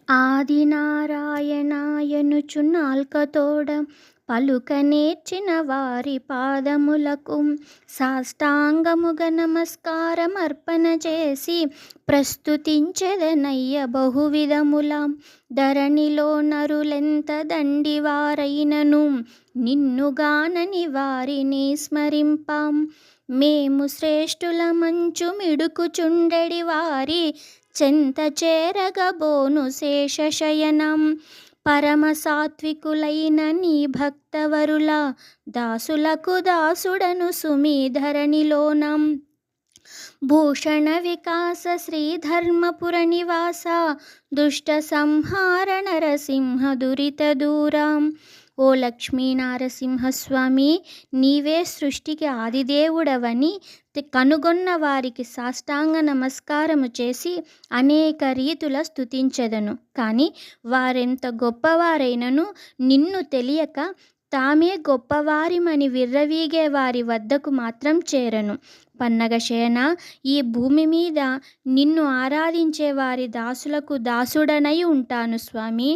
ఆదినారాయణాయనుచు నాల్కతోడ పలుక నేర్చిన వారి పాదములకు సాష్టాంగముగ నమస్కారమర్పణ చేసి ప్రస్తుతించెదనయ్య బహువిధముల. ధరణిలో నరులెంత దండివారైనను నిన్నుగానని వారిని స్మరింపాం. మేము శ్రేష్ఠుల మంచు మిడుకుచుండెడి వారి చెంత చేరగబోను శేషశయనం. పరమ సాత్వికులైన నీ భక్తవరుల దాసులకు దాసుడను సుమీ ధరణిలోనం. భూషణ వికాస శ్రీధర్మపుర నివాస దుష్ట సంహార నరసింహ దురిత దూరం. ఓ లక్ష్మీ నారసింహస్వామి, నీవే సృష్టికి ఆదిదేవుడవని కనుగొన్న వారికి సాష్టాంగ నమస్కారము చేసి అనేక రీతుల స్తుతించెదను. కానీ వారెంత గొప్పవారైనను నిన్ను తెలియక తామే గొప్పవారిమని విర్రవీగే వారి వద్దకు మాత్రం చేరను. పన్నగశయన, ఈ భూమి మీద నిన్ను ఆరాధించే వారి దాసులకు దాసుడనై ఉంటాను స్వామి.